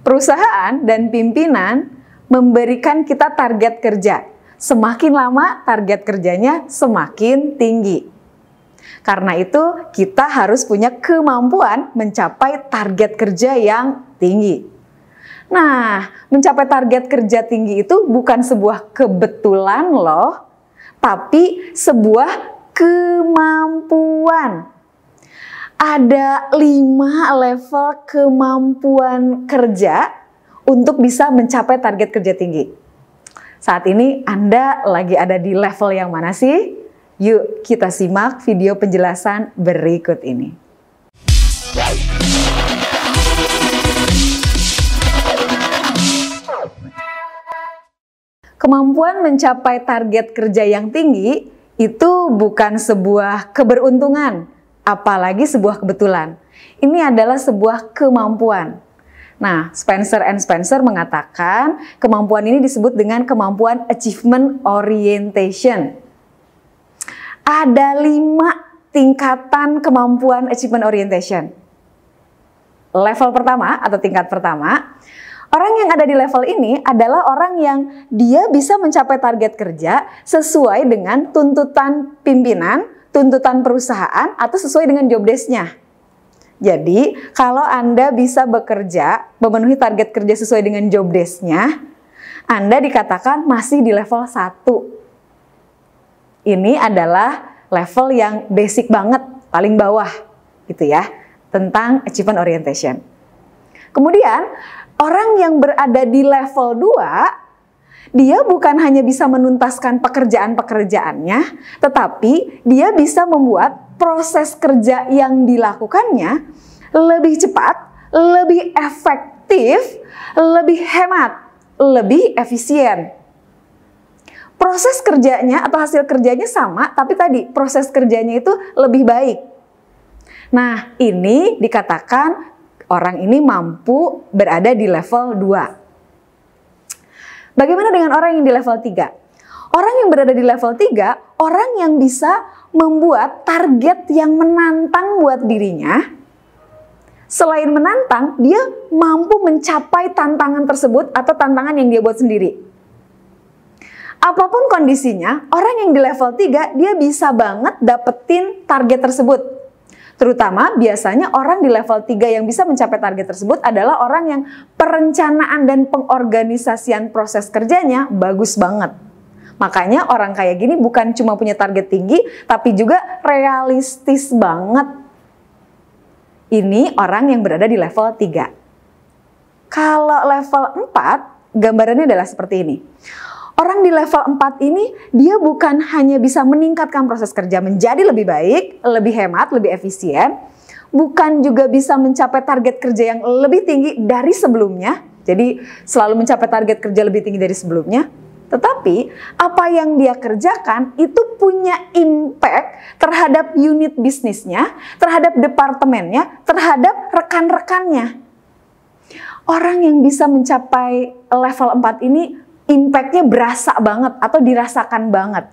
Perusahaan dan pimpinan memberikan kita target kerja. Semakin lama target kerjanya semakin tinggi. Karena itu kita harus punya kemampuan mencapai target kerja yang tinggi. Nah, mencapai target kerja tinggi itu bukan sebuah kebetulan loh, tapi sebuah kemampuan. Ada 5 level kemampuan kerja untuk bisa mencapai target kerja tinggi. Saat ini Anda lagi ada di level yang mana sih? Yuk kita simak video penjelasan berikut ini. Kemampuan mencapai target kerja yang tinggi itu bukan sebuah keberuntungan, apalagi sebuah kebetulan. Ini adalah sebuah kemampuan. Nah, Spencer & Spencer mengatakan kemampuan ini disebut dengan kemampuan achievement orientation. Ada 5 tingkatan kemampuan achievement orientation. Level pertama atau tingkat pertama, orang yang ada di level ini adalah orang yang dia bisa mencapai target kerja sesuai dengan tuntutan pimpinan, tuntutan perusahaan, atau sesuai dengan job desk-nya. Jadi, kalau Anda bisa bekerja, memenuhi target kerja sesuai dengan job desk-nya, Anda dikatakan masih di level 1. Ini adalah level yang basic banget, paling bawah, gitu ya, tentang achievement orientation. Kemudian, orang yang berada di level 2, dia bukan hanya bisa menuntaskan pekerjaan-pekerjaannya, tetapi dia bisa membuat proses kerja yang dilakukannya lebih cepat, lebih efektif, lebih hemat, lebih efisien. Proses kerjanya atau hasil kerjanya sama, tapi tadi proses kerjanya itu lebih baik. Nah, ini dikatakan orang ini mampu berada di level 2. Bagaimana dengan orang yang di level 3? Orang yang berada di level 3, orang yang bisa membuat target yang menantang buat dirinya. Selain menantang, dia mampu mencapai tantangan tersebut atau tantangan yang dia buat sendiri. Apapun kondisinya, orang yang di level 3, dia bisa banget dapetin target tersebut. Terutama biasanya orang di level 3 yang bisa mencapai target tersebut adalah orang yang perencanaan dan pengorganisasian proses kerjanya bagus banget. Makanya orang kayak gini bukan cuma punya target tinggi, tapi juga realistis banget. Ini orang yang berada di level 3. Kalau level 4, gambarannya adalah seperti ini. Orang di level 4 ini, dia bukan hanya bisa meningkatkan proses kerja menjadi lebih baik, lebih hemat, lebih efisien, bukan juga bisa mencapai target kerja yang lebih tinggi dari sebelumnya, jadi selalu mencapai target kerja lebih tinggi dari sebelumnya, tetapi apa yang dia kerjakan itu punya impact terhadap unit bisnisnya, terhadap departemennya, terhadap rekan-rekannya. Orang yang bisa mencapai level 4 ini impact-nya berasa banget atau dirasakan banget.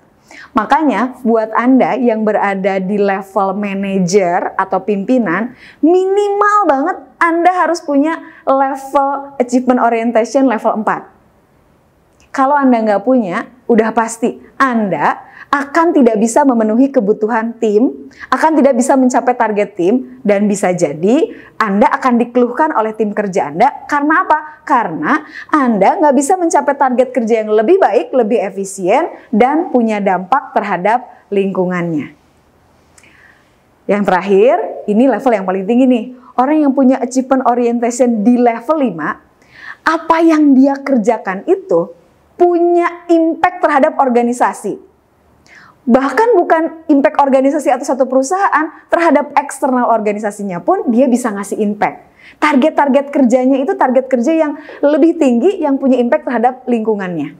Makanya buat Anda yang berada di level manajer atau pimpinan, minimal banget Anda harus punya level achievement orientation level 4. Kalau Anda nggak punya, udah pasti Anda akan tidak bisa memenuhi kebutuhan tim, akan tidak bisa mencapai target tim, dan bisa jadi Anda akan dikeluhkan oleh tim kerja Anda. Karena apa? Karena Anda nggak bisa mencapai target kerja yang lebih baik, lebih efisien, dan punya dampak terhadap lingkungannya. Yang terakhir, ini level yang paling tinggi nih. Orang yang punya achievement orientation di level 5, apa yang dia kerjakan itu punya impact terhadap organisasi. Bahkan bukan impact organisasi atau satu perusahaan, terhadap eksternal organisasinya pun dia bisa ngasih impact. Target-target kerjanya itu target kerja yang lebih tinggi, yang punya impact terhadap lingkungannya.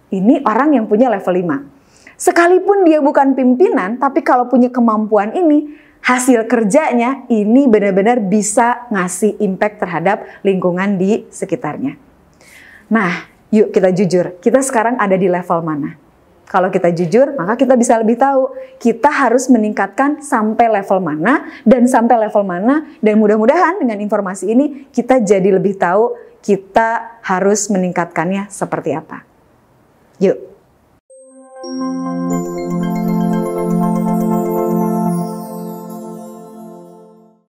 Ini orang yang punya level 5. Sekalipun dia bukan pimpinan, tapi kalau punya kemampuan ini, hasil kerjanya ini benar-benar bisa ngasih impact terhadap lingkungan di sekitarnya. Nah, yuk kita jujur, kita sekarang ada di level mana? Kalau kita jujur, maka kita bisa lebih tahu kita harus meningkatkan sampai level mana dan sampai level mana. Dan mudah-mudahan dengan informasi ini kita jadi lebih tahu kita harus meningkatkannya seperti apa. Yuk!